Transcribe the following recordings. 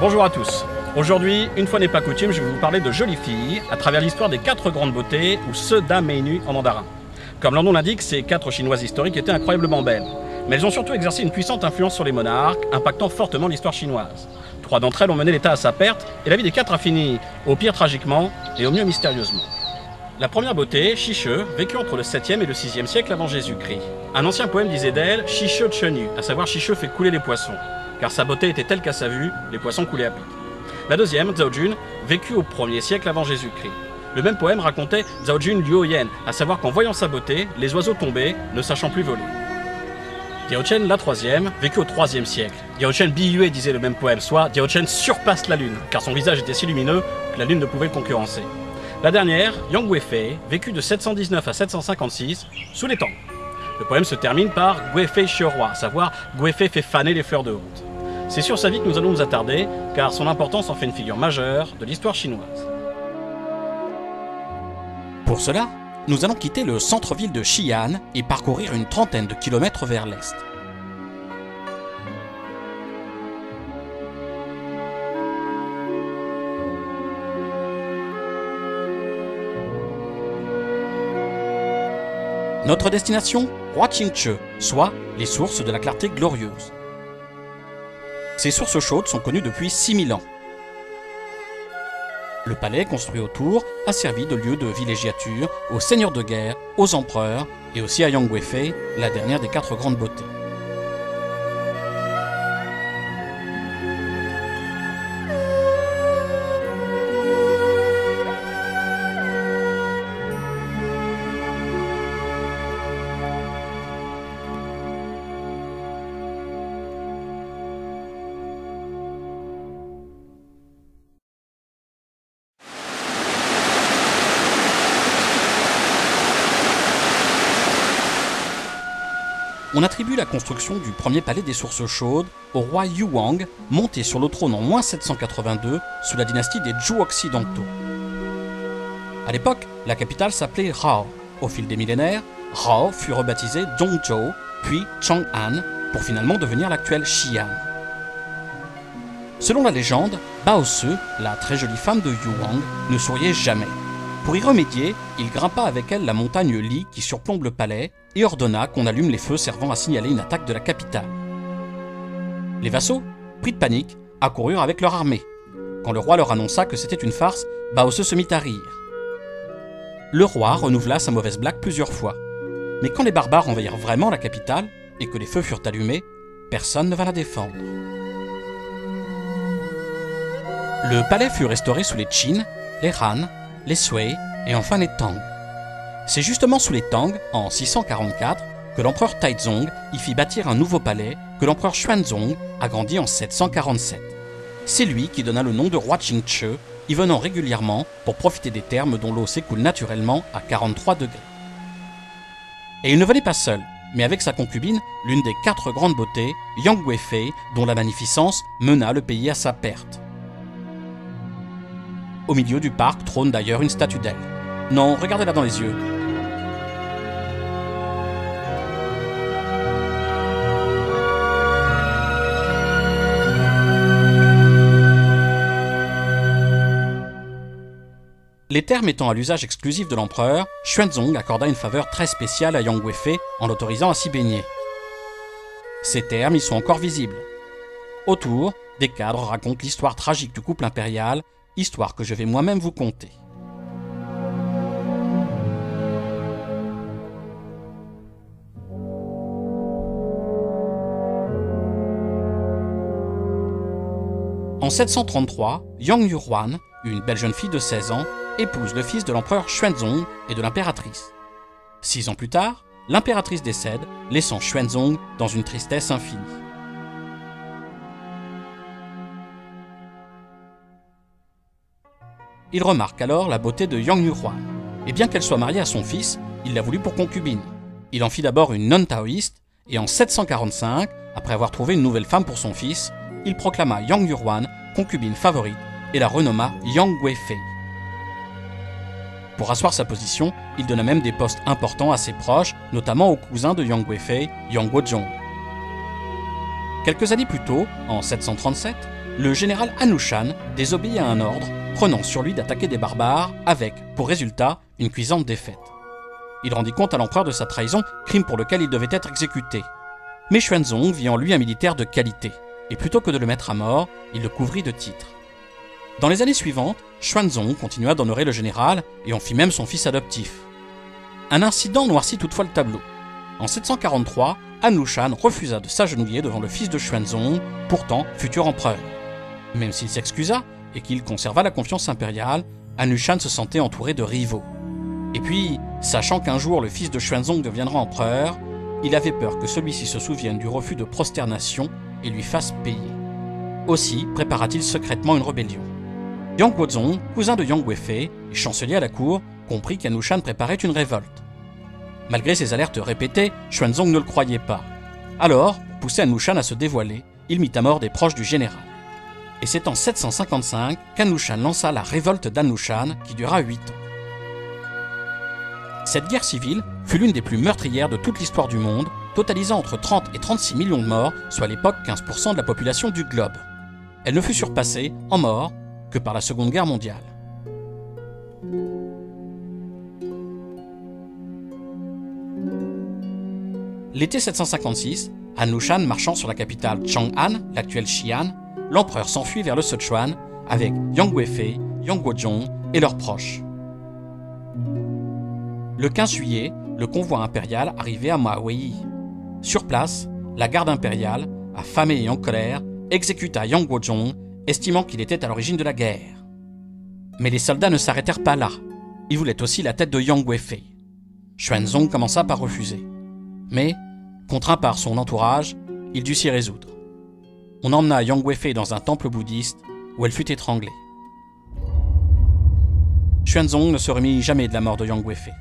Bonjour à tous. Aujourd'hui, une fois n'est pas coutume, je vais vous parler de jolies filles à travers l'histoire des 4 grandes beautés ou Seda Meinu en mandarin. Comme leur nom l'indique, ces 4 chinoises historiques étaient incroyablement belles. Mais elles ont surtout exercé une puissante influence sur les monarques, impactant fortement l'histoire chinoise. 3 d'entre elles ont mené l'État à sa perte, et la vie des 4 a fini au pire tragiquement et au mieux mystérieusement. La première beauté, Shi She, vécut entre le 7e et le 6e siècle avant Jésus-Christ. Un ancien poème disait d'elle Shi She Chenu, à savoir Shi She fait couler les poissons, car sa beauté était telle qu'à sa vue, les poissons coulaient à pic. La deuxième, Zhao Jun, vécut au 1er siècle avant Jésus-Christ. Le même poème racontait Zhao Jun Liu Yan, à savoir qu'en voyant sa beauté, les oiseaux tombaient, ne sachant plus voler. Diao Chen, la troisième, vécut au 3e siècle. Diao Chen Biyue disait le même poème, soit Diao Chen surpasse la lune, car son visage était si lumineux que la lune ne pouvait le concurrencer. La dernière, Yang Guifei, vécut de 719 à 756, sous les Tang. Le poème se termine par Guifei Roi, à savoir Guifei fait faner les fleurs de honte. C'est sur sa vie que nous allons nous attarder, car son importance en fait une figure majeure de l'histoire chinoise. Pour cela, nous allons quitter le centre-ville de Xi'an et parcourir une trentaine de kilomètres vers l'est. Notre destination, Huaqingche, soit les sources de la clarté glorieuse. Ces sources chaudes sont connues depuis 6000 ans. Le palais construit autour a servi de lieu de villégiature aux seigneurs de guerre, aux empereurs et aussi à Yang Guifei, la dernière des 4 grandes beautés. On attribue la construction du premier palais des sources chaudes au roi Yuwang, monté sur le trône en -782 sous la dynastie des Zhou occidentaux. À l'époque, la capitale s'appelait Rao. Au fil des millénaires, Rao fut rebaptisé Dongzhou, puis Chang'an, pour finalement devenir l'actuel Xi'an. Selon la légende, Baozi, la très jolie femme de Yuwang, ne souriait jamais. Pour y remédier, il grimpa avec elle la montagne Li qui surplombe le palais et ordonna qu'on allume les feux servant à signaler une attaque de la capitale. Les vassaux, pris de panique, accoururent avec leur armée. Quand le roi leur annonça que c'était une farce, Baozi se mit à rire. Le roi renouvela sa mauvaise blague plusieurs fois. Mais quand les barbares envahirent vraiment la capitale et que les feux furent allumés, personne ne vint la défendre. Le palais fut restauré sous les Qin, les Han, les Sui et enfin les Tang. C'est justement sous les Tang, en 644, que l'empereur Taizong y fit bâtir un nouveau palais que l'empereur Xuanzong agrandit en 747. C'est lui qui donna le nom de Huaqingche, y venant régulièrement pour profiter des thermes dont l'eau s'écoule naturellement à 43 degrés. Et il ne venait pas seul, mais avec sa concubine, l'une des 4 grandes beautés, Yang Guifei, dont la magnificence mena le pays à sa perte. Au milieu du parc trône d'ailleurs une statue d'elle. Non, regardez-la dans les yeux. Les termes étant à l'usage exclusif de l'empereur, Xuanzong accorda une faveur très spéciale à Yang Guifei en l'autorisant à s'y baigner. Ces termes y sont encore visibles. Autour, des cadres racontent l'histoire tragique du couple impérial, histoire que je vais moi-même vous conter. En 733, Yang Yuhuan, une belle jeune fille de 16 ans, épouse le fils de l'empereur Xuanzong et de l'impératrice. 6 ans plus tard, l'impératrice décède, laissant Xuanzong dans une tristesse infinie. Il remarque alors la beauté de Yang Yuhuan, et bien qu'elle soit mariée à son fils, il l'a voulu pour concubine. Il en fit d'abord une nonne taoïste, et en 745, après avoir trouvé une nouvelle femme pour son fils, il proclama Yang Yuhuan concubine favorite et la renomma Yang Guifei. Pour asseoir sa position, il donna même des postes importants à ses proches, notamment au cousin de Yang Guifei, Yang Guozhong. Quelques années plus tôt, en 737, le général Anushan désobéit à un ordre, prenant sur lui d'attaquer des barbares avec, pour résultat, une cuisante défaite. Il rendit compte à l'empereur de sa trahison, crime pour lequel il devait être exécuté. Mais Xuanzong vit en lui un militaire de qualité, et plutôt que de le mettre à mort, il le couvrit de titres. Dans les années suivantes, Xuanzong continua d'honorer le général et en fit même son fils adoptif. Un incident noircit toutefois le tableau. En 743, Anushan refusa de s'agenouiller devant le fils de Xuanzong, pourtant futur empereur. Même s'il s'excusa et qu'il conserva la confiance impériale, Anushan se sentait entouré de rivaux. Et puis, sachant qu'un jour le fils de Xuanzong deviendra empereur, il avait peur que celui-ci se souvienne du refus de prosternation et lui fasse payer. Aussi prépara-t-il secrètement une rébellion. Yang Guozong, cousin de Yang Guifei et chancelier à la cour, comprit qu'Anushan préparait une révolte. Malgré ses alertes répétées, Xuanzong ne le croyait pas. Alors, pour pousser Anushan à se dévoiler, il mit à mort des proches du général. Et c'est en 755 qu'Anushan lança la révolte d'Anushan qui dura 8 ans. Cette guerre civile fut l'une des plus meurtrières de toute l'histoire du monde, totalisant entre 30 et 36 millions de morts, soit à l'époque 15% de la population du globe. Elle ne fut surpassée, en morts, que par la Seconde Guerre mondiale. L'été 756, Anushan marchant sur la capitale Chang'an, l'actuelle Xi'an, l'empereur s'enfuit vers le Sichuan avec Yang Guifei, Yang Guozhong et leurs proches. Le 15 juillet, le convoi impérial arrivait à Maui. Sur place, la garde impériale, affamée et en colère, exécuta Yang Guozhong, estimant qu'il était à l'origine de la guerre. Mais les soldats ne s'arrêtèrent pas là. Ils voulaient aussi la tête de Yang Guifei. Xuanzong commença par refuser. Mais, contraint par son entourage, il dut s'y résoudre. On emmena Yang Guifei dans un temple bouddhiste où elle fut étranglée. Xuanzong ne se remit jamais de la mort de Yang Guifei.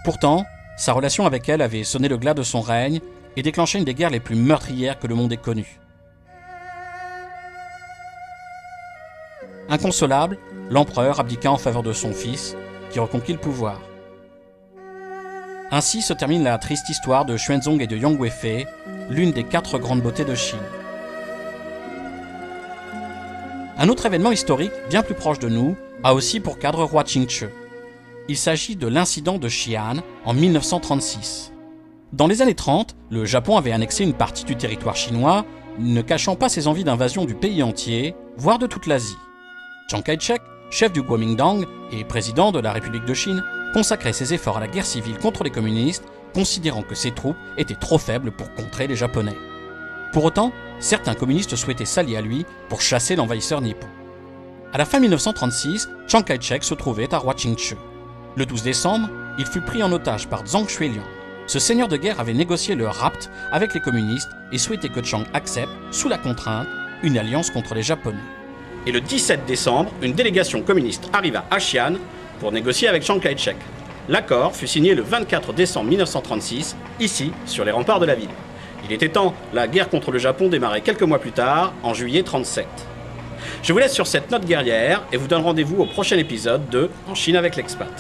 Pourtant, sa relation avec elle avait sonné le glas de son règne et déclenché une des guerres les plus meurtrières que le monde ait connues. Inconsolable, l'empereur abdiqua en faveur de son fils, qui reconquit le pouvoir. Ainsi se termine la triste histoire de Xuanzong et de Yang Guifei, l'une des 4 grandes beautés de Chine. Un autre événement historique, bien plus proche de nous, a aussi pour cadre roi Qingche. Il s'agit de l'incident de Xi'an en 1936. Dans les années 30, le Japon avait annexé une partie du territoire chinois, ne cachant pas ses envies d'invasion du pays entier, voire de toute l'Asie. Chiang Kai-shek, chef du Kuomintang et président de la République de Chine, consacrait ses efforts à la guerre civile contre les communistes, considérant que ses troupes étaient trop faibles pour contrer les Japonais. Pour autant, certains communistes souhaitaient s'allier à lui pour chasser l'envahisseur nippon. À la fin 1936, Chiang Kai-shek se trouvait à Huaqingche. Le 12 décembre, il fut pris en otage par Zhang Xueliang. Ce seigneur de guerre avait négocié le rapt avec les communistes et souhaitait que Chiang accepte, sous la contrainte, une alliance contre les Japonais. Et le 17 décembre, une délégation communiste arriva à Xi'an pour négocier avec Chiang Kai-shek. L'accord fut signé le 24 décembre 1936, ici, sur les remparts de la ville. Il était temps, la guerre contre le Japon démarrait quelques mois plus tard, en juillet 1937. Je vous laisse sur cette note guerrière et vous donne rendez-vous au prochain épisode de En Chine avec l'expat.